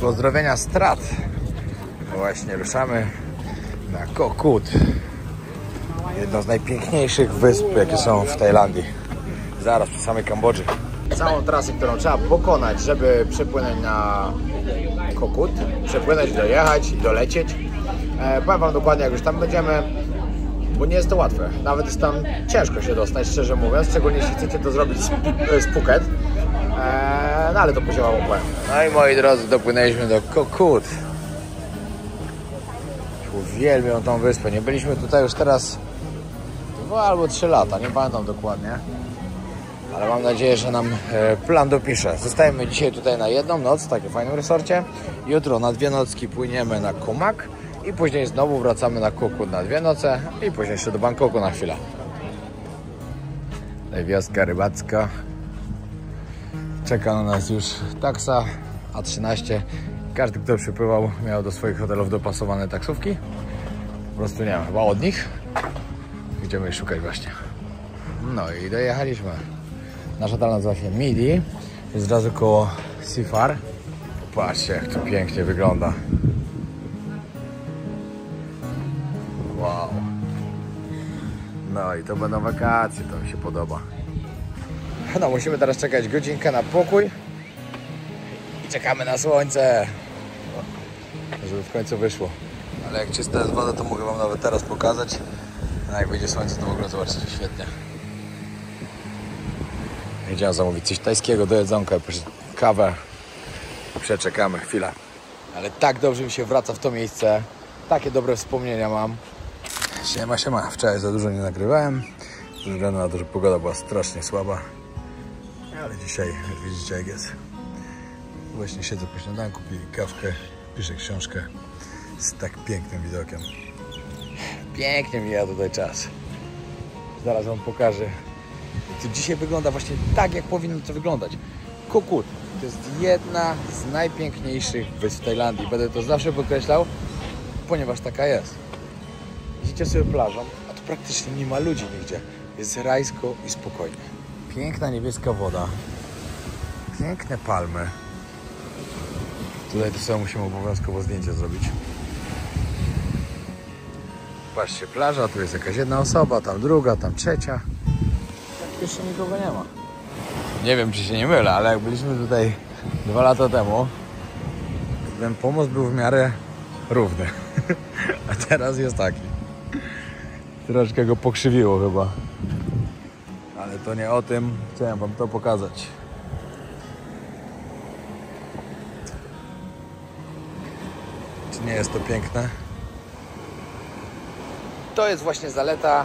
Pozdrowienia strat. Właśnie ruszamy na Koh Kud. Jedno z najpiękniejszych wysp, jakie są w Tajlandii. Zaraz przy samej Kambodży. Całą trasę, którą trzeba pokonać, żeby przepłynąć na Koh Kud. Przepłynąć, dojechać i dolecieć. Powiem wam dokładnie, jak już tam będziemy, bo nie jest to łatwe. Nawet jest tam ciężko się dostać, szczerze mówiąc. Szczególnie jeśli chcecie to zrobić z Phuket. No ale to później wam opowiem. No i moi drodzy, dopłynęliśmy do Koh Kud. Uwielbiam tą wyspę. Nie byliśmy tutaj już teraz 2 albo 3 lata, nie pamiętam dokładnie. Ale mam nadzieję, że nam plan dopisze. Zostajemy dzisiaj tutaj na 1 noc w takim fajnym resorcie. Jutro na 2 nocki płyniemy na Koh Mak. I później znowu wracamy na Koh Kud na 2 noce. I później jeszcze do Bangkoku na chwilę. Tutaj wioska rybacka. Czeka na nas już taksa A13. Każdy, kto przypływał, miał do swoich hotelów dopasowane taksówki. Po prostu nie wiem, chyba od nich. Idziemy je szukać właśnie. No i dojechaliśmy. Nasz hotel nazywa się Midi. Jest od razu koło Sifar. Patrzcie, jak to pięknie wygląda. Wow. No i to będą wakacje, to mi się podoba. No musimy teraz czekać godzinkę na pokój. I czekamy na słońce. Żeby w końcu wyszło. Ale jak czysta jest woda, to mogę wam nawet teraz pokazać. A jak będzie słońce, to w ogóle zobaczycie świetnie. Idziemy zamówić coś tajskiego do jedzonka, kawę. Przeczekamy chwilę. Ale tak dobrze mi się wraca w to miejsce. Takie dobre wspomnienia mam. Siema. Wczoraj za dużo nie nagrywałem. Ze względu na to, że pogoda była strasznie słaba. Ale dzisiaj, widzicie jak jest. Właśnie siedzę po śniadanku, piję kawkę, piszę książkę z tak pięknym widokiem. Pięknie mija tutaj czas. Zaraz wam pokażę. To dzisiaj wygląda właśnie tak, jak powinno to wyglądać. Koh Kud to jest jedna z najpiękniejszych wysp w Tajlandii. Będę to zawsze podkreślał, ponieważ taka jest. Idziecie sobie plażą, a tu praktycznie nie ma ludzi nigdzie. Jest rajsko i spokojnie. Piękna niebieska woda. Piękne palmy. Tutaj to sobie musimy obowiązkowo zdjęcie zrobić. Patrzcie, plaża, tu jest jakaś jedna osoba, tam druga, tam trzecia. Jeszcze nikogo nie ma. Nie wiem, czy się nie mylę, ale jak byliśmy tutaj 2 lata temu, ten pomost był w miarę równy. A teraz jest taki. Troszkę go pokrzywiło chyba. Ale to nie o tym. Chciałem wam to pokazać. Czy nie jest to piękne? To jest właśnie zaleta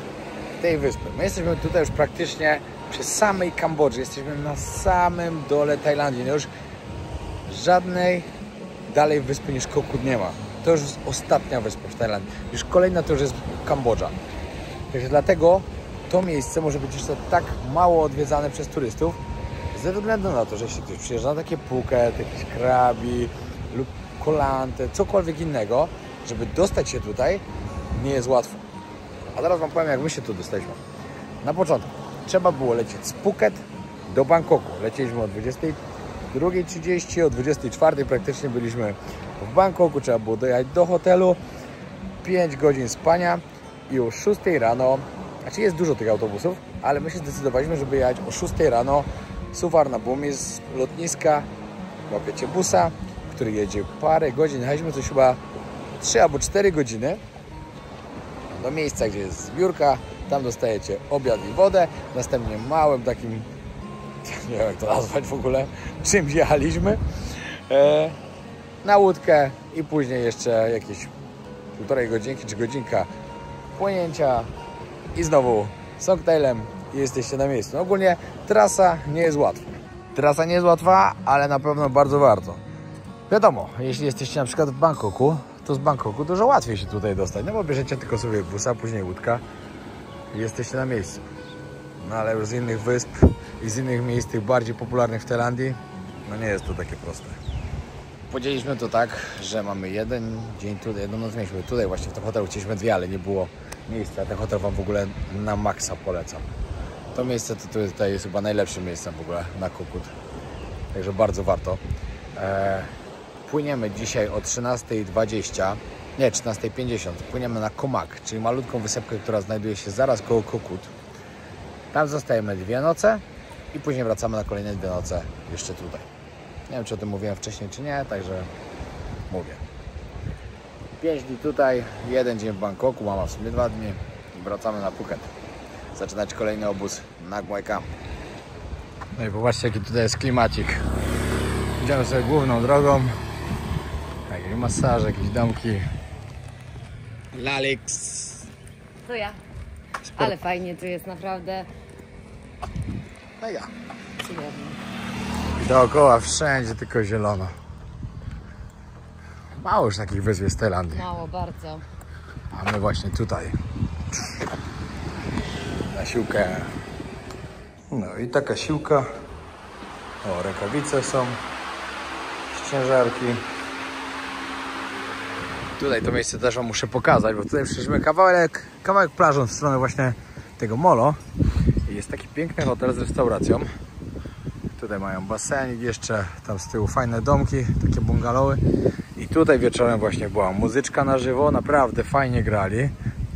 tej wyspy. My jesteśmy tutaj już praktycznie przy samej Kambodży. Jesteśmy na samym dole Tajlandii. No już żadnej dalej wyspy niż Koh Kud nie ma. To już jest ostatnia wyspa w Tajlandii. Już kolejna to już jest Kambodża. Także dlatego to miejsce może być jeszcze tak mało odwiedzane przez turystów, ze względu na to, że jeśli ktoś przyjeżdża na takie Phuket, jakieś Krabi lub Koh Lanta, cokolwiek innego, żeby dostać się tutaj, nie jest łatwo. A teraz wam powiem, jak my się tu dostaliśmy. Na początku trzeba było lecieć z Phuket do Bangkoku. Lecieliśmy o 22:30, o 24:00 praktycznie byliśmy w Bangkoku. Trzeba było dojechać do hotelu, 5 godzin spania i o 6 rano, znaczy jest dużo tych autobusów, ale my się zdecydowaliśmy, żeby jechać o 6 rano Suvarnabhumi z lotniska. Łapiecie busa, który jedzie parę godzin. Jechaliśmy coś chyba 3 albo 4 godziny do miejsca, gdzie jest zbiórka. Tam dostajecie obiad i wodę. Następnie małym takim, nie wiem jak to nazwać w ogóle, czymś jechaliśmy na łódkę i później jeszcze jakieś 1,5 godzinki czy godzinka płynięcia i znowu Songtailem i jesteście na miejscu. No ogólnie trasa nie jest łatwa. Trasa nie jest łatwa, ale na pewno bardzo warto. Wiadomo, jeśli jesteście na przykład w Bangkoku, to z Bangkoku dużo łatwiej się tutaj dostać, no bo bierzecie tylko sobie busa, później łódka i jesteście na miejscu. No ale już z innych wysp i z innych miejsc, tych bardziej popularnych w Tajlandii, no nie jest to takie proste. Podzieliliśmy to tak, że mamy jeden dzień tutaj, jedną noc mieliśmy tutaj właśnie w tym hotelu, chcieliśmy 2, ale nie było miejsca. Ten hotel wam w ogóle na maksa polecam. To miejsce to tutaj jest chyba najlepszym miejscem w ogóle na Koh Kud. Także bardzo warto. płyniemy dzisiaj o 13:20, nie 13:50. Płyniemy na Komak, czyli malutką wysepkę, która znajduje się zaraz koło Kokut. Tam zostajemy 2 noce i później wracamy na kolejne 2 noce jeszcze tutaj. Nie wiem, czy o tym mówiłem wcześniej, czy nie, także mówię. 5 dni tutaj, 1 dzień w Bangkoku, mama w sumie 2 dni i wracamy na Phuket. Zaczynać kolejny obóz na Muay Camp. No i popatrzcie, jaki tutaj jest klimacik. Idziemy sobie główną drogą. Jakieś masaże, jakieś domki. Lalix. To ja. Ale fajnie tu jest, naprawdę. No ja. Cudownie. I dookoła wszędzie tylko zielono. Mało już takich wysp jest w Tajlandii. Mało, bardzo. A my właśnie tutaj. Na siłkę. No i taka siłka. O, rękawice są. Ciężarki. Tutaj to miejsce też wam muszę pokazać, bo tutaj przyszliśmy kawałek plażą w stronę właśnie tego molo. I jest taki piękny hotel z restauracją. Tutaj mają basenik jeszcze, tam z tyłu fajne domki, takie bungalowy. I tutaj wieczorem właśnie była muzyczka na żywo, naprawdę fajnie grali.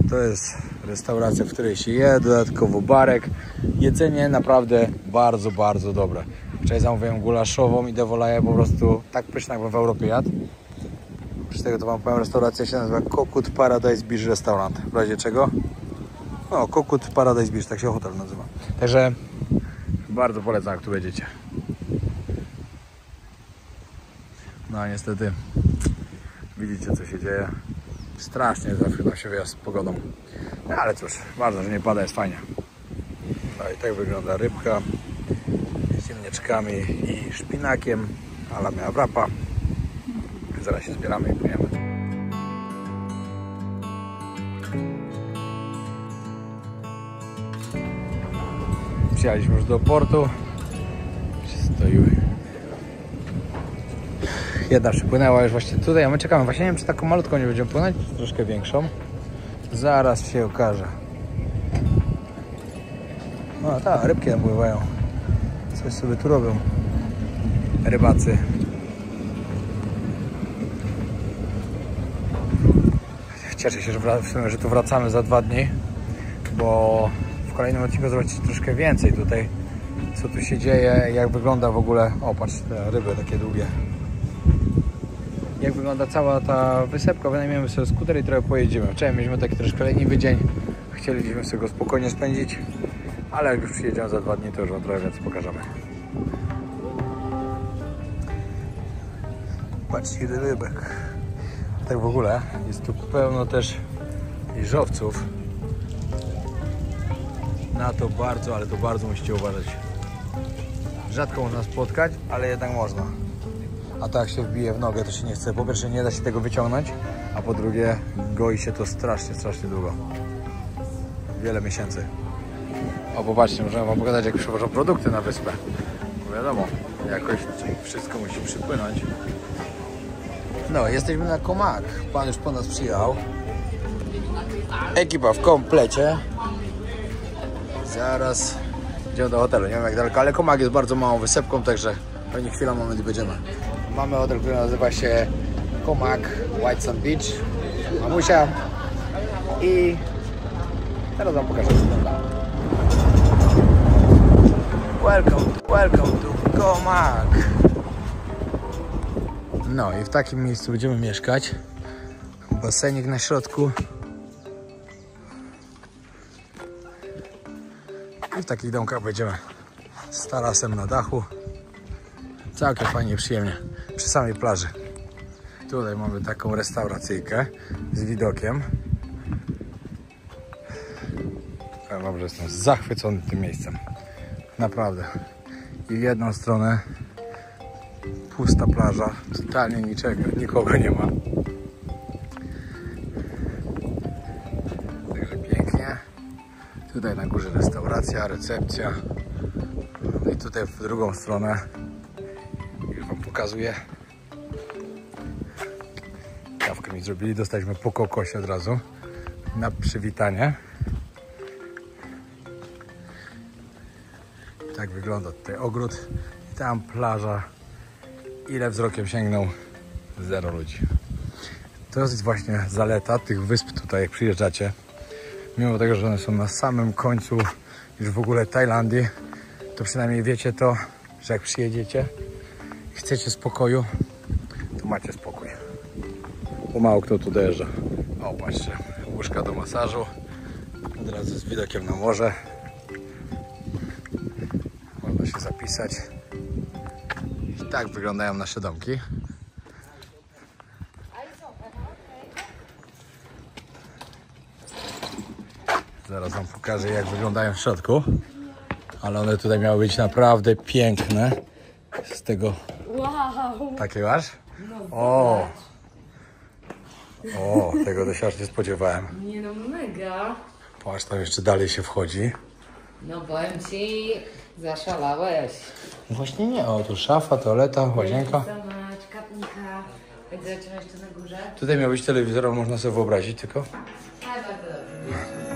To jest restauracja, w której się je, dodatkowo barek. Jedzenie naprawdę bardzo, bardzo dobre. Wczoraj zamówiłem gulaszową i dewolaję po prostu tak pyszna, jakbym w Europie jadł. Oprócz tego to wam powiem, restauracja się nazywa Kokut Paradise Beach Restaurant. W razie czego? No, Kokut Paradise Beach, tak się hotel nazywa. Także bardzo polecam, jak tu będziecie. No a niestety widzicie, co się dzieje. Strasznie zawsze nam się wyjazd z pogodą. No, ale cóż, ważne, że nie pada, jest fajnie. No i tak wygląda rybka z ziemniaczkami i szpinakiem. Ala miała wrapa. Zaraz się zbieramy i płyniemy. Przyjechaliśmy już do portu. Stoiły. Jedna przypłynęła już właśnie tutaj, a my czekamy. Właśnie nie wiem, czy taką malutką nie będziemy płynąć, czy troszkę większą. Zaraz się okaże. No tak, rybki napływają. Coś sobie tu robią rybacy. Cieszę się, że tu wracamy za 2 dni, bo w kolejnym odcinku zobaczycie troszkę więcej tutaj, co tu się dzieje, jak wygląda w ogóle. O, patrz, te ryby takie długie. Jak wygląda cała ta wysepka. Wynajmiemy sobie skuter i trochę pojedziemy. Wczoraj mieliśmy taki troszkę leniwy dzień. Chcieliśmy sobie go spokojnie spędzić, ale jak już przyjedziemy za 2 dni, to już wam trochę więcej pokażemy. Patrzcie, ile rybek. Tak w ogóle jest tu pełno też jeżowców. Na to bardzo, ale to bardzo musicie uważać. Rzadko można spotkać, ale jednak można. A to jak się wbije w nogę, to się nie chce. Po pierwsze, nie da się tego wyciągnąć, a po drugie, goi się to strasznie, strasznie długo. Wiele miesięcy. O, popatrzcie, możemy wam pokazać, jak przywożą produkty na wyspę. Bo wiadomo, jakoś wszystko musi przypłynąć. No, jesteśmy na Komak. Pan już po nas przyjechał. Ekipa w komplecie. Zaraz idziemy do hotelu. Nie wiem jak daleko, ale Komak jest bardzo małą wysepką, także pewnie chwila, moment i będziemy. Mamy hotel, który nazywa się Komak White Sand Beach. Mamusia. I teraz wam pokażę, co wygląda. Welcome to Komak. No i w takim miejscu będziemy mieszkać. Basenik na środku. I w takich domkach będziemy z tarasem na dachu. Całkiem fajnie, przyjemnie. Przy samej plaży. Tutaj mamy taką restauracyjkę z widokiem. Powiem wam, że jestem zachwycony tym miejscem. Naprawdę. I w jedną stronę pusta plaża, totalnie niczego, nikogo nie ma. Także pięknie. Tutaj na górze restauracja, recepcja. I tutaj w drugą stronę już wam pokazuję. Kawkę mi zrobili, dostaliśmy po kokosie od razu na przywitanie. Tak wygląda tutaj ogród i tam plaża. Ile wzrokiem sięgnął, Zero ludzi. To jest właśnie zaleta tych wysp tutaj, jak przyjeżdżacie. Mimo tego, że one są na samym końcu już w ogóle Tajlandii, to przynajmniej wiecie to, że jak przyjedziecie i chcecie spokoju, to macie spokój. Bo mało kto tu dojeżdża. O, patrzcie, łóżka do masażu. Od razu z widokiem na morze. Można się zapisać. I tak wyglądają nasze domki. Zaraz wam pokażę, jak wyglądają w środku. Ale one tutaj miały być naprawdę piękne. Z tego... Wow! Takie masz? O! O, tego to się aż nie spodziewałem. Nie no, mega. Patrz, tam jeszcze dalej się wchodzi. No powiem ci, zaszalałeś. Właśnie nie, o tu szafa, toaleta, łazienka. Zobacz, kapnika. Zobaczymy jeszcze na górze. Tutaj miał być telewizor, można sobie wyobrazić tylko. Tak, bardzo dobrze.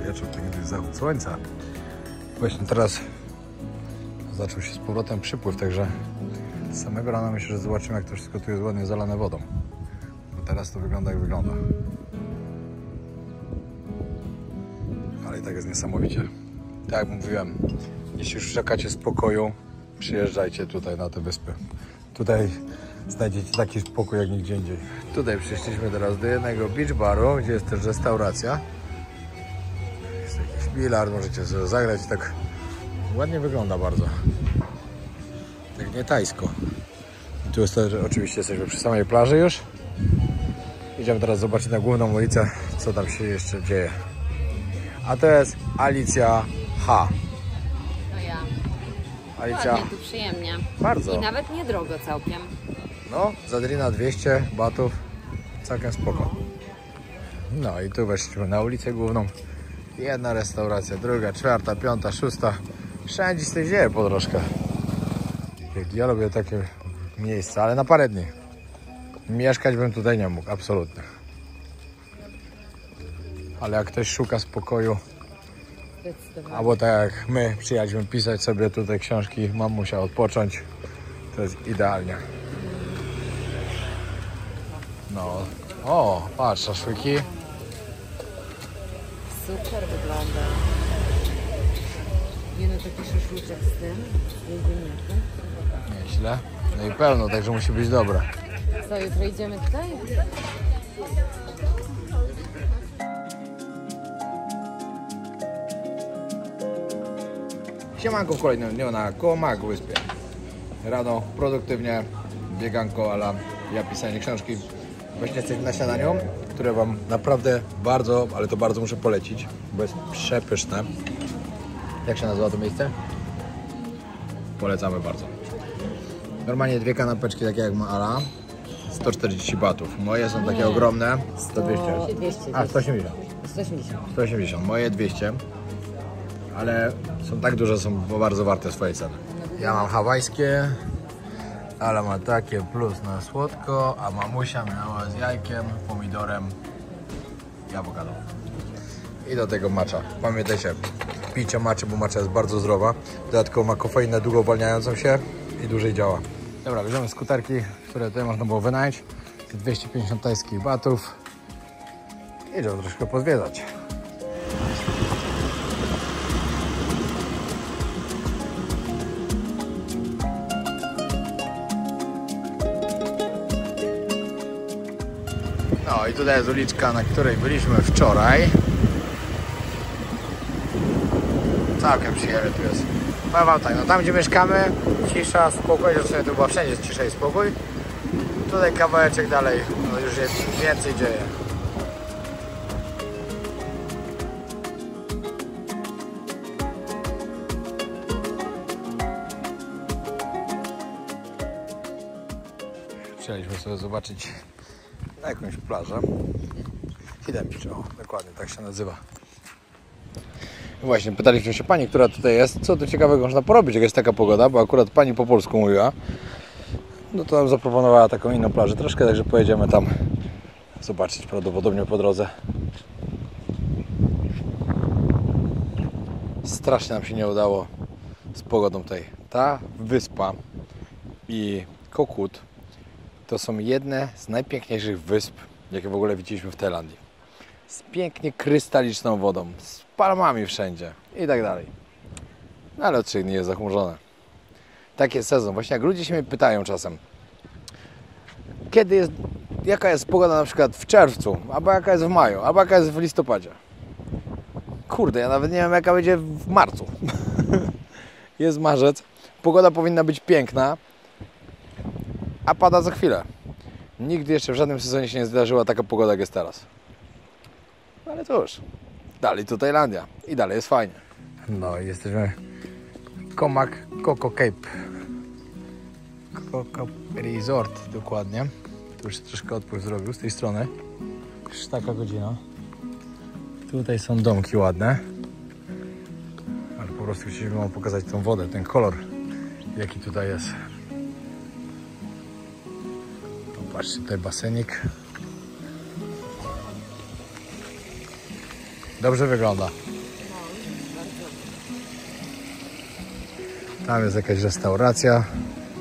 Wieczór, piękny zachód słońca. Właśnie teraz zaczął się z powrotem przypływ, także z samego rana myślę, że zobaczymy, jak to wszystko tu jest ładnie zalane wodą. Bo teraz to wygląda, jak wygląda. Ale i tak jest niesamowicie. Tak jak mówiłem, jeśli już szukacie spokoju, przyjeżdżajcie tutaj na te wyspy. Tutaj znajdziecie taki spokój jak nigdzie indziej. Tutaj przyszliśmy teraz do jednego beach baru, gdzie jest też restauracja. Jest jakiś bilard, możecie sobie zagrać. Tak ładnie wygląda bardzo. Tak nie tajsko. I tu jest też, oczywiście jesteśmy przy samej plaży już. Idziemy teraz zobaczyć na główną ulicę, co tam się jeszcze dzieje. A to jest Alicja H. To ja. Alicja. Ładnie, tu przyjemnie. Bardzo. I nawet niedrogo całkiem. No, za drina 200 batów. Całkiem spoko. No i tu weszliśmy na ulicę główną. Jedna restauracja, druga, czwarta, piąta, szósta. Wszędzie się dzieje po troszkę. Ja lubię takie miejsca, ale na parę dni. Mieszkać bym tutaj nie mógł, absolutnie. Ale jak ktoś szuka spokoju, albo tak jak my przyjechaliśmy pisać sobie tutaj książki, mamusia odpocząć, to jest idealnie. No, o, patrz, szaszłyki. Super wygląda. Nie no, taki szaszłyczek z tym, z ziemniakiem. Nieźle. No i pełno, także musi być dobre. Co, jutro idziemy tutaj? Siemanko w kolejnym dniu na Koło Mag wyspie. Rano produktywnie, bieganko ala ja pisanie książki. Właśnie jesteśmy na śniadaniu, które wam naprawdę bardzo, ale to bardzo muszę polecić, bo jest przepyszne. Jak się nazywa to miejsce? Polecamy bardzo. Normalnie dwie kanapeczki takie jak ma Ala, 140 batów. Moje są takie ogromne, 100, 200. A, 180. 180. 180, moje 200. Ale są tak duże, są bardzo warte swojej ceny. Ja mam hawajskie, ale ma takie plus na słodko, a mamusia miała z jajkiem, pomidorem i awokado. I do tego matcha. Pamiętajcie, pijcie matcha, bo matcha jest bardzo zdrowa. Dodatkowo ma kofeinę długo uwalniającą się i dłużej działa. Dobra, bierzemy skuterki, które tutaj można było wynająć. 250 tajskich batów. Idziemy troszkę pozwiedzać. No i tutaj jest uliczka, na której byliśmy wczoraj. Całkiem przyjemnie tu jest. Powiem wam tak, no tam gdzie mieszkamy, cisza, spokój, zresztą tu była wszędzie jest cisza i spokój. Tutaj kawałeczek dalej, no już jest więcej dzieje. Chcieliśmy sobie zobaczyć na jakąś plażę. Hidden Beach, o, dokładnie tak się nazywa. Właśnie, pytaliśmy się pani, która tutaj jest, co tu ciekawego można porobić, jak jest taka pogoda, bo akurat pani po polsku mówiła. No to nam zaproponowała taką inną plażę troszkę, także pojedziemy tam zobaczyć prawdopodobnie po drodze. Strasznie nam się nie udało z pogodą tutaj. Ta wyspa i Kokut to są jedne z najpiękniejszych wysp, jakie w ogóle widzieliśmy w Tajlandii. Z pięknie krystaliczną wodą, z palmami wszędzie i tak dalej. No ale od 3 dni jest zachmurzone. Tak jest sezon. Właśnie jak ludzie się mnie pytają czasem, kiedy jest, jaka jest pogoda na przykład w czerwcu, albo jaka jest w maju, albo jaka jest w listopadzie. Kurde, ja nawet nie wiem jaka będzie w marcu. Jest marzec, pogoda powinna być piękna, a pada za chwilę. Nigdy jeszcze w żadnym sezonie się nie zdarzyła taka pogoda jak jest teraz. Ale cóż, dalej to Tajlandia i dalej jest fajnie. No i jesteśmy w Koh Koko Cape. Koko Resort dokładnie. Tu już troszkę odpływ zrobił z tej strony. Już taka godzina. Tutaj są domki ładne. Ale po prostu chcieliśmy wam pokazać tą wodę, ten kolor jaki tutaj jest. Patrzcie, tutaj basenik. Dobrze wygląda. Tam jest jakaś restauracja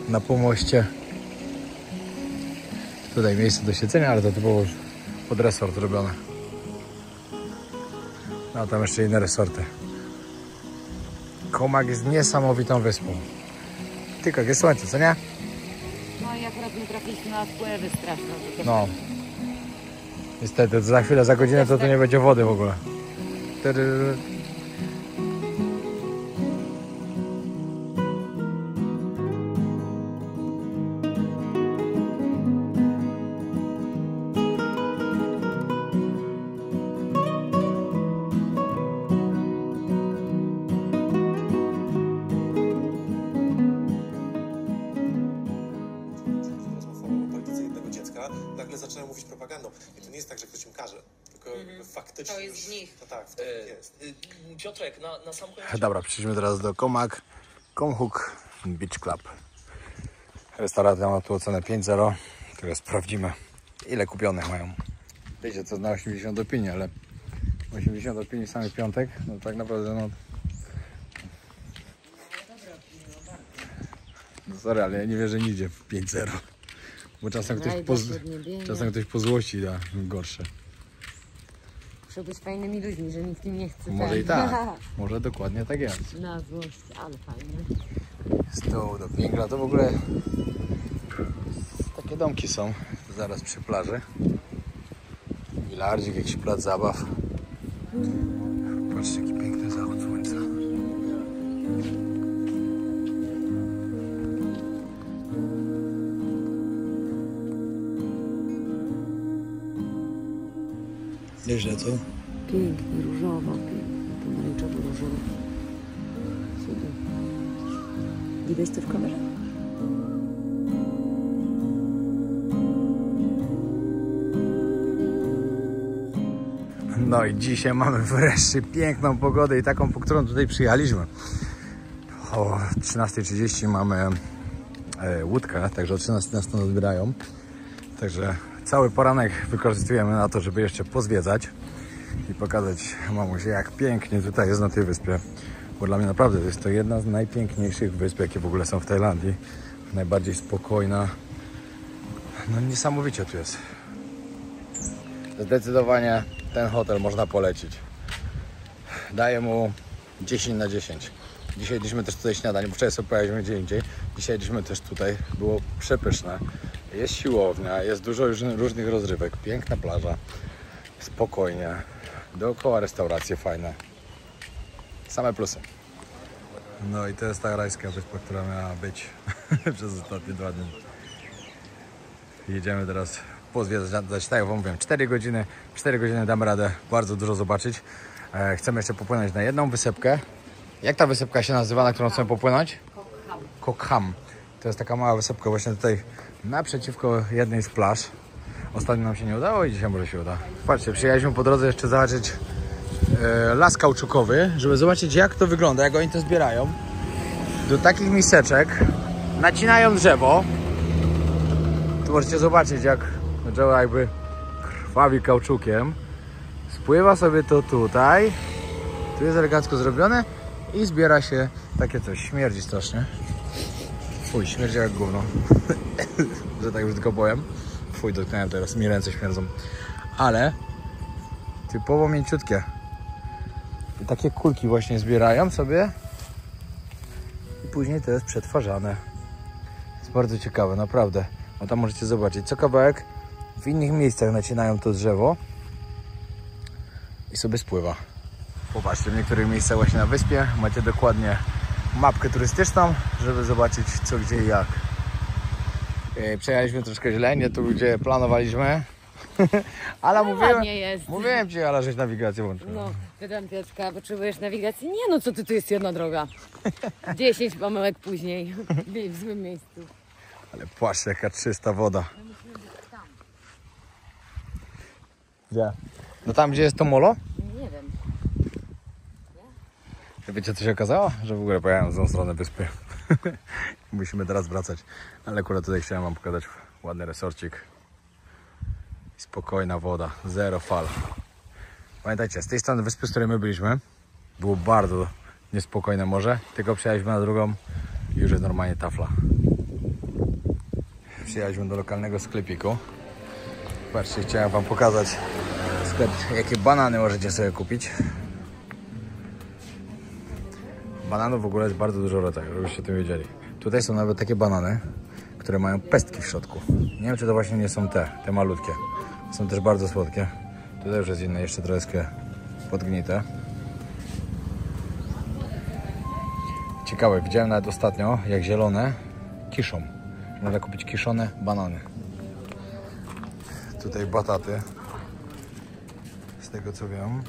na pomoście. Tutaj miejsce do siedzenia, ale to typowo pod resort robione. No tam jeszcze inne resorty. Koh jest niesamowitą wyspą. Tylko jak jest słońce, co nie? No i akurat my trafiliśmy na wpływy straszne. No. Niestety, za chwilę, za godzinę to tu nie będzie wody w ogóle. Nagle zaczynają mówić propagandą. I to nie jest tak, że ktoś im każe, tylko faktycznie To jest w nich. To tak, w to jest. Piotrek, na sam koniec... Dobra, przyszliśmy teraz do Koh Hook Beach Club. Restauracja ma tu ocenę 5.0. Teraz sprawdzimy, ile kupionych mają. Wiecie, co na 80 opinii, ale 80 opinii samy piątek, no tak naprawdę no... No sorry, ale ja nie wierzę nigdzie w 5.0. Bo czasem ktoś po złości da gorsze. Muszę być fajnymi ludźmi, że nikt im nie chce. Może i tak. Może dokładnie tak jest. Na złość, ale fajnie. Z dołu do Pingla to w ogóle takie domki są zaraz przy plaży. Bilardzik, jakiś plac zabaw. Patrzcie, jaki piękny zachód słońca. Nieźle, co? Pięknie, różowo, pięknie, pomarańczowo-różowo. Super. Widać to w kamerze? No i dzisiaj mamy wreszcie piękną pogodę i taką, po którą tutaj przyjechaliśmy. O 13:30 mamy łódkę, także o 13 nas stąd odbierają. Także cały poranek wykorzystujemy na to, żeby jeszcze pozwiedzać i pokazać mamusie, jak pięknie tutaj jest na tej wyspie. Bo dla mnie naprawdę jest to jedna z najpiękniejszych wysp, jakie w ogóle są w Tajlandii. Najbardziej spokojna. No niesamowicie tu jest. Zdecydowanie ten hotel można polecić. Daję mu 10 na 10. Dzisiaj jedliśmy też tutaj śniadanie, bo wczoraj sobie pojechaliśmy gdzie indziej. Dzisiaj jedliśmy też tutaj. Było przepyszne. Jest siłownia, jest dużo różnych rozrywek. Piękna plaża. Spokojnie. Dookoła restauracje fajne. Same plusy. No i to jest ta rajska wyspa, która miała być przez ostatnie 2 dni. Jedziemy teraz pozwiedzać, tak jak wam mówiłem, 4 godziny. 4 godziny damy radę bardzo dużo zobaczyć. Chcemy jeszcze popłynąć na jedną wysepkę. Jak ta wysepka się nazywa, na którą chcemy popłynąć? Koh Ham. To jest taka mała wysepka właśnie tutaj naprzeciwko jednej z plaż. Ostatnio nam się nie udało i dzisiaj może się uda. Patrzcie, przyjechaliśmy po drodze jeszcze zobaczyć las kauczukowy, żeby zobaczyć jak to wygląda, jak oni to zbierają. Do takich miseczek nacinają drzewo. Tu możecie zobaczyć jak drzewo jakby krwawi kauczukiem. Spływa sobie to tutaj. Tu jest elegancko zrobione i zbiera się takie coś. Śmierdzi strasznie. Fuj, śmierdzi jak gówno. Że tak już tylko powiem. Fuj, dotknąłem teraz, mi ręce śmierdzą. Ale typowo mięciutkie. I takie kulki właśnie zbierają sobie. I później to jest przetwarzane. Jest bardzo ciekawe, naprawdę. O, tam możecie zobaczyć. Co kawałek w innych miejscach nacinają to drzewo. I sobie spływa. Popatrzcie, w niektórych miejscach właśnie na wyspie macie dokładnie mapkę turystyczną, żeby zobaczyć co, gdzie i jak. Przejechaliśmy troszkę źle, nie tu gdzie planowaliśmy. Ale mówiłem ci, ale żeś nawigację włączyła. No, pytam Piotrka, potrzebujesz nawigacji? Nie no, co ty, tu jest jedna droga. 10 pomyłek później, w złym miejscu. Ale patrzcie, jaka czysta woda. Gdzie? No tam, gdzie jest to molo? Nie wiem. Wiecie, co się okazało? Że w ogóle pojechałem w tą stronę wyspy. Musimy teraz wracać. Ale akurat tutaj chciałem wam pokazać ładny resorcik. Spokojna woda, zero fal. Pamiętajcie, z tej strony wyspy, z której my byliśmy, było bardzo niespokojne morze. Tylko przyjechaliśmy na drugą i już jest normalnie tafla. Przyjechaliśmy do lokalnego sklepiku. Patrzcie, chciałem wam pokazać sklep, jakie banany możecie sobie kupić. Bananów w ogóle jest bardzo dużo rodzajów, żebyście o tym wiedzieli. Tutaj są nawet takie banany, które mają pestki w środku. Nie wiem, czy to właśnie nie są te malutkie. Są też bardzo słodkie. Tutaj już jest inne, jeszcze troszkę podgnite. Ciekawe, widziałem nawet ostatnio, jak zielone kiszą. Można kupić kiszone banany. Tutaj bataty. Z tego co wiem.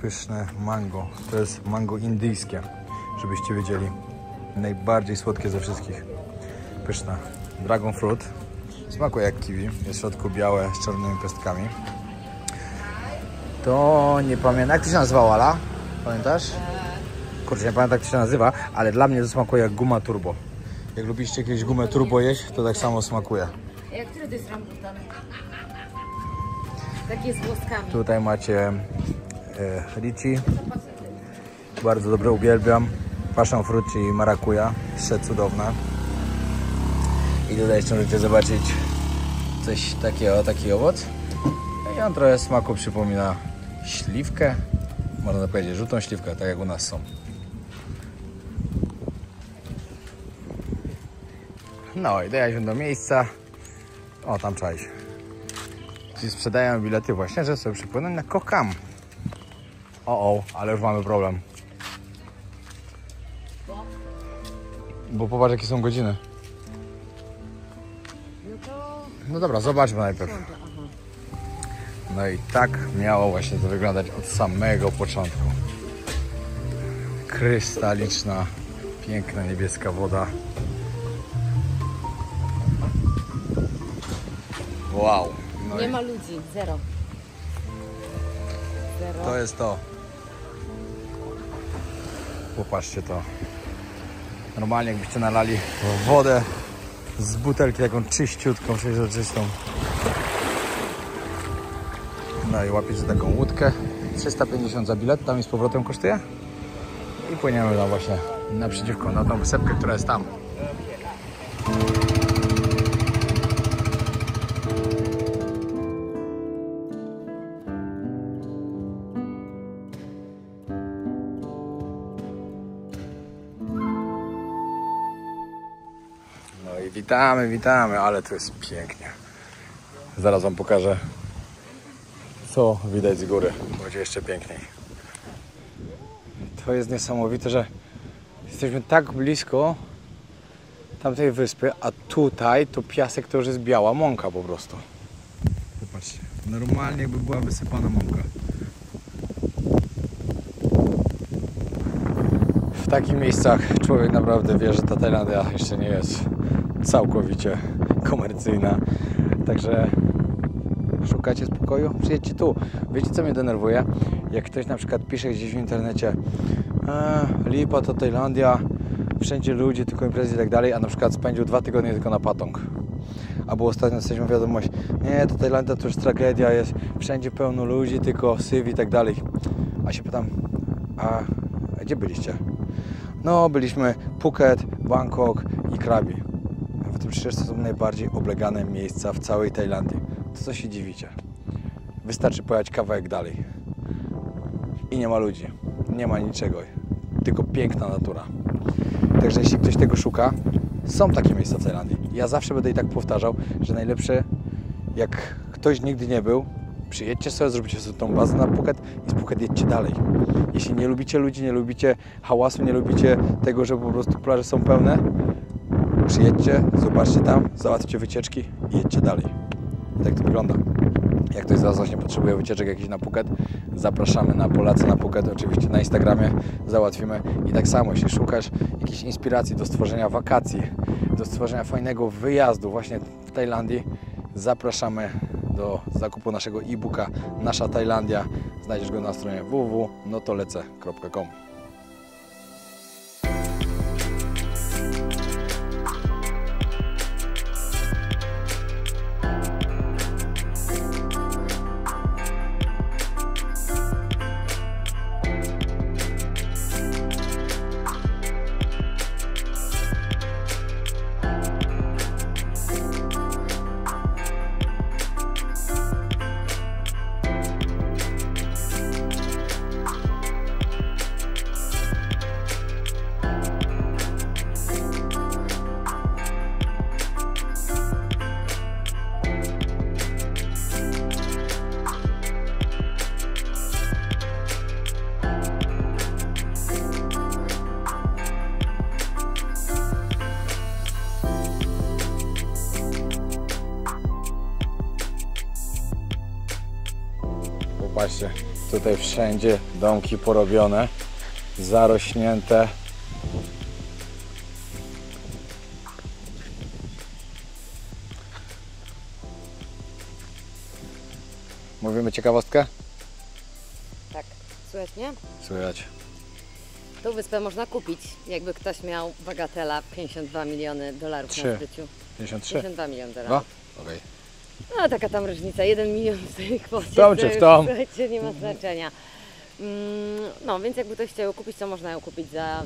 Pyszne mango. To jest mango indyjskie, żebyście wiedzieli. Najbardziej słodkie ze wszystkich. Pyszne. Dragon fruit. Smakuje jak kiwi. Jest w środku białe z czarnymi pestkami. To nie pamiętam. Jak to się nazywa, Ala? Pamiętasz? Kurczę, nie pamiętam jak to się nazywa, ale dla mnie to smakuje jak guma turbo. Jak lubiście jakieś gumę turbo jeść, to tak samo smakuje. Który to jest rambutan? Takie z włoskami. Tutaj macie litchi. Bardzo dobre, uwielbiam. Passion fruit, czyli marakuja. Przecudowne. I tutaj jeszcze możecie zobaczyć coś takiego, taki owoc. I on trochę smaku przypomina śliwkę. Można powiedzieć żółtą śliwkę, tak jak u nas są. No i dojechaliśmy do miejsca. O, tam czaić. Ci sprzedają bilety właśnie, że sobie przypłynąć na Kokam. Ale już mamy problem. Bo popatrz jakie są godziny. No dobra, zobaczmy najpierw. No i tak miało właśnie to wyglądać od samego początku. Krystaliczna, piękna niebieska woda. Wow. No nie ma ludzi, zero. To jest to. Popatrzcie to. Normalnie jakbyście nalali wodę z butelki taką czyściutką, przeźroczystą. No i łapiecie taką łódkę. 350 za bilet, tam i z powrotem kosztuje. I płyniemy tam właśnie naprzeciwko, na tą wysepkę, która jest tam. No i witamy, ale to jest pięknie. Zaraz wam pokażę, co widać z góry. Będzie jeszcze piękniej. To jest niesamowite, że jesteśmy tak blisko tamtej wyspy, a tutaj to piasek to już jest biała mąka po prostu. Popatrzcie, normalnie jakby była wysypana mąka. W takich miejscach człowiek naprawdę wie, że ta Tajlandia jeszcze nie jest całkowicie komercyjna. Także szukacie spokoju? Przyjedźcie tu. Wiecie, co mnie denerwuje? Jak ktoś na przykład pisze gdzieś w internecie lipa to Tajlandia, wszędzie ludzie, tylko imprezy i tak dalej, a na przykład spędził 2 tygodnie tylko na Patong. Albo ostatnio jesteśmy wiadomość, nie, to Tajlandia to już tragedia jest, wszędzie pełno ludzi, tylko syf i tak dalej. A się pytam, a gdzie byliście? No, byliśmy Phuket, Bangkok i Krabi. A wy to przecież to są najbardziej oblegane miejsca w całej Tajlandii. To co się dziwicie? Wystarczy pojechać kawałek dalej. I nie ma ludzi, nie ma niczego, tylko piękna natura. Także jeśli ktoś tego szuka, są takie miejsca w Tajlandii. Ja zawsze będę i tak powtarzał, że najlepsze, jak ktoś nigdy nie był, przyjedźcie sobie, zróbcie sobie tą bazę na Phuket i z Phuket jedźcie dalej. Jeśli nie lubicie ludzi, nie lubicie hałasu, nie lubicie tego, że po prostu plaże są pełne, przyjedźcie, zobaczcie tam, załatwcie wycieczki i jedźcie dalej. I tak to wygląda. Jak ktoś z Was właśnie potrzebuje wycieczek jakichś na Phuket, zapraszamy na Polacy na Phuket, oczywiście na Instagramie załatwimy. I tak samo, jeśli szukasz jakiejś inspiracji do stworzenia wakacji, do stworzenia fajnego wyjazdu właśnie w Tajlandii, zapraszamy do zakupu naszego e-booka Nasza Tajlandia. Znajdziesz go na stronie www.notolece.com. Popatrzcie, tutaj wszędzie domki porobione, zarośnięte. Mówimy ciekawostkę? Tak, słychać mnie? Słychać. Tą wyspę można kupić, jakby ktoś miał bagatela 52 miliony dolarów na zbyciu. 53? 52 miliony Dwa? dolarów. Okej. No taka tam różnica, 1 milion w tej kwocie. W tą czy w tą? Słuchajcie, nie ma znaczenia. No więc jakby ktoś chciał ją kupić, to można ją kupić za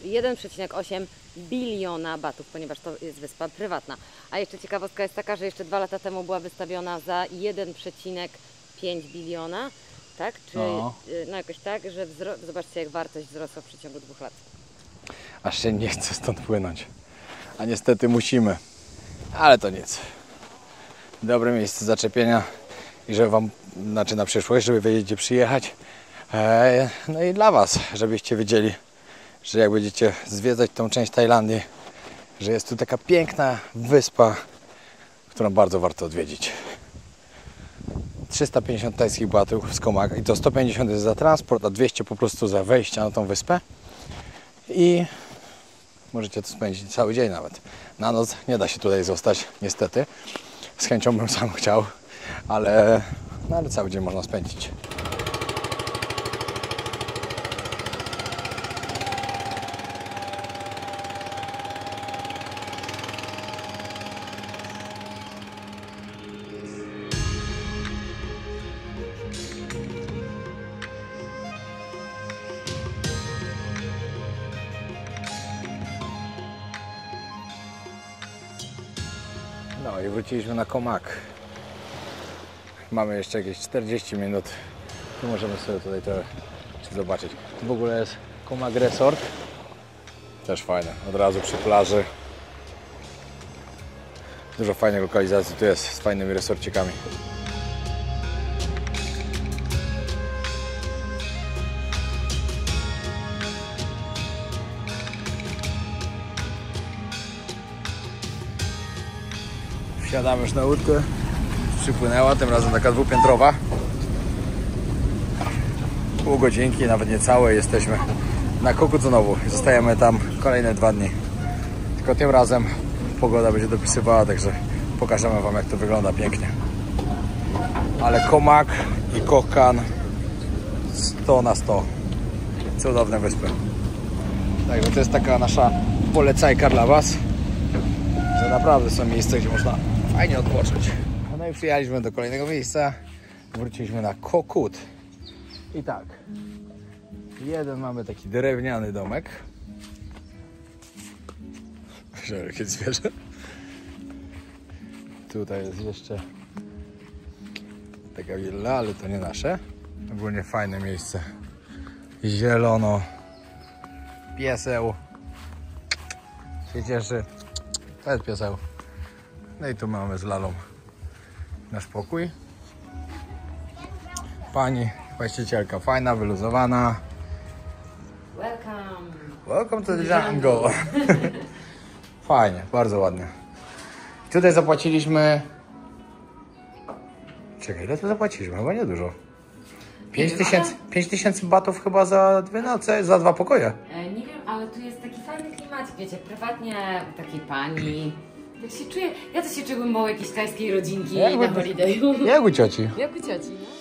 1,8 biliona batów, ponieważ to jest wyspa prywatna. A jeszcze ciekawostka jest taka, że jeszcze 2 lata temu była wystawiona za 1,5 biliona, tak? Czy, no jakoś tak, że zobaczcie jak wartość wzrosła w przeciągu 2 lat. Aż się nie chce stąd płynąć. A niestety musimy. Ale to nic. Dobre miejsce zaczepienia i żeby Wam, znaczy na przyszłość, żeby wiedzieć gdzie przyjechać. No i dla Was, żebyście wiedzieli, że jak będziecie zwiedzać tą część Tajlandii, że jest tu taka piękna wyspa, którą bardzo warto odwiedzić. 350 tajskich batów z Koh i to 150 jest za transport, a 200 po prostu za wejście na tą wyspę. I możecie tu spędzić cały dzień nawet. Na noc nie da się tutaj zostać, niestety. Z chęcią bym sam chciał, ale cały dzień można spędzić. No i wróciliśmy na Koh Mak. Mamy jeszcze jakieś 40 minut. Tu możemy sobie tutaj to zobaczyć. Tu w ogóle jest Koh Mak Resort. Też fajne, od razu przy plaży. Dużo fajnych lokalizacji tu jest z fajnymi resorcikami. Wsiadamy już na łódkę. Przypłynęła, tym razem taka dwupiętrowa. Pół godzinki, nawet niecałe, jesteśmy na Koh znowu. Zostajemy tam kolejne 2 dni. Tylko tym razem pogoda będzie dopisywała, także pokażemy wam, jak to wygląda pięknie. Ale Koh i Koh Kan 100 na 100. Cudowne wyspy. Także to jest taka nasza polecajka dla was, że naprawdę są miejsca, gdzie można fajnie odpocząć. No i przyjechaliśmy do kolejnego miejsca. Wróciliśmy na Koh Kut. I tak, jeden mamy taki drewniany domek. Jakieś zwierzę. Tutaj jest jeszcze taka willa, ale to nie nasze. Ogólnie fajne miejsce. Zielono. Pieseł. Się cieszy. To jest pieseł. No i tu mamy z Lalą nasz pokój. Pani właścicielka fajna, wyluzowana. Welcome. Welcome to the jungle. Fajnie, bardzo ładnie. Tutaj zapłaciliśmy... Czekaj, ile tu zapłaciliśmy? Chyba nie dużo. 5000 batów chyba za 2 noce, za 2 pokoje. Nie wiem, ale tu jest taki fajny klimacik, wiecie, prywatnie takiej pani. Jak się czuję, ja to się czuję małą jakiejś tajskiej rodzinki na holidayu. Jak u cioci. Jak u cioci, no.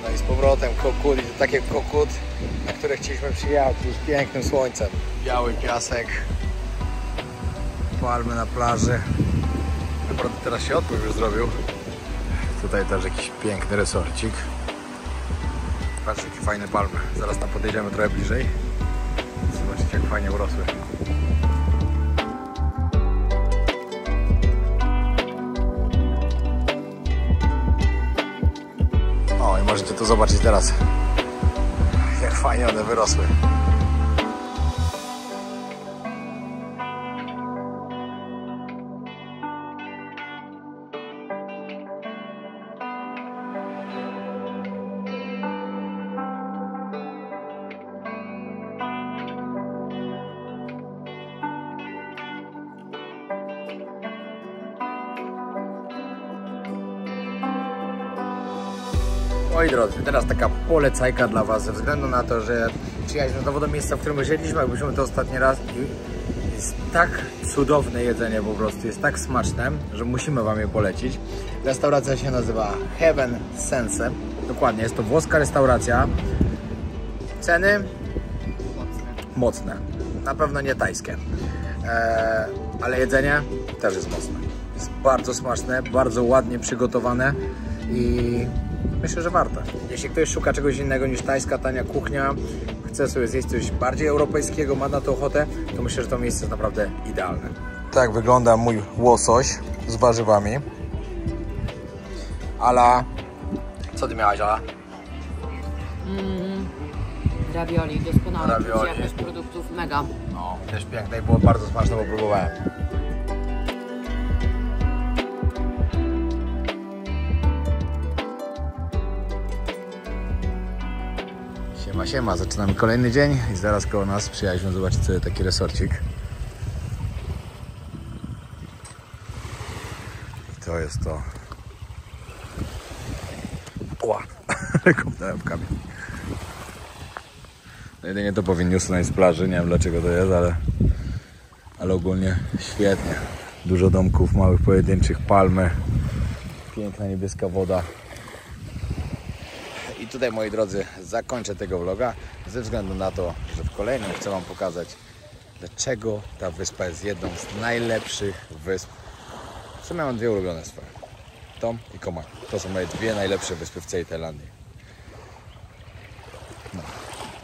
No i z powrotem Koh Kut, i to takie Koh Kut, na które chcieliśmy przyjechać już pięknym słońcem. Biały piasek, palmy na plaży. Naprawdę teraz się odpływ już zrobił. Tutaj też jakiś piękny resorcik. Patrzcie, jakie fajne palmy. Zaraz tam podejdziemy trochę bliżej. Zobaczcie, jak fajnie urosły. O, i możecie tu zobaczyć teraz, jak fajnie one wyrosły. Moi drodzy, teraz taka polecajka dla was, ze względu na to, że przyjechaliśmy znowu do miejsca, w którym myśleliśmy, jak byliśmy to ostatni raz, i jest tak cudowne jedzenie po prostu, jest tak smaczne, że musimy wam je polecić. Restauracja się nazywa Heaven Sense. Dokładnie, jest to włoska restauracja. Ceny? Mocne. Na pewno nie tajskie. Ale jedzenie też jest mocne. Jest bardzo smaczne, bardzo ładnie przygotowane i myślę, że warto. Jeśli ktoś szuka czegoś innego niż tajska, tania kuchnia, chce sobie zjeść coś bardziej europejskiego, ma na to ochotę, to myślę, że to miejsce jest naprawdę idealne. Tak wygląda mój łosoś z warzywami. Ala, co ty miałaś, Ala? Ravioli, doskonałe. Ravioli. Jakość produktów mega. No, też piękne i było bardzo smaczne, bo próbowałem. Siema, zaczynamy kolejny dzień i zaraz koło nas przyjechaliśmy zobaczyć sobie taki resorcik. I to jest to. Ła! Kopnąłem w kamień. Jedynie to powinni usunąć z plaży, nie wiem dlaczego to jest, ale ogólnie świetnie. Dużo domków, małych pojedynczych, palmy, piękna niebieska woda. I tutaj, moi drodzy, zakończę tego vloga ze względu na to, że w kolejnym chcę wam pokazać, dlaczego ta wyspa jest jedną z najlepszych wysp. W sumie mam dwie ulubione swoje. Tom i Koh Mai. To są moje dwie najlepsze wyspy w całej Tajlandii. No.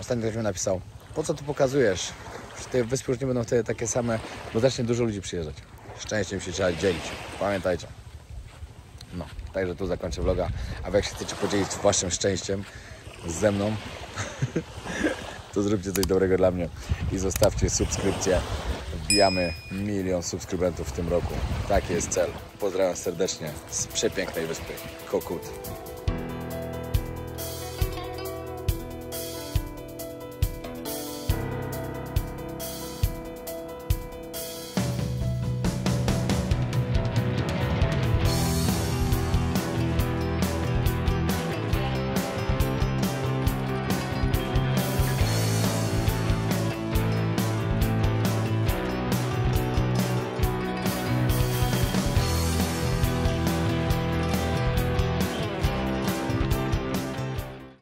Ostatnio ktoś mi napisał, po co tu pokazujesz? Że te wyspy już nie będą wtedy takie same, bo zacznie dużo ludzi przyjeżdżać. Szczęściem się trzeba dzielić. Pamiętajcie. No, także tu zakończę vloga. A wy jak się chcecie podzielić waszym szczęściem ze mną, to zróbcie coś dobrego dla mnie i zostawcie subskrypcję. Wbijamy 1 000 000 subskrybentów w tym roku. Taki jest cel. Pozdrawiam serdecznie z przepięknej wyspy Koh Kut.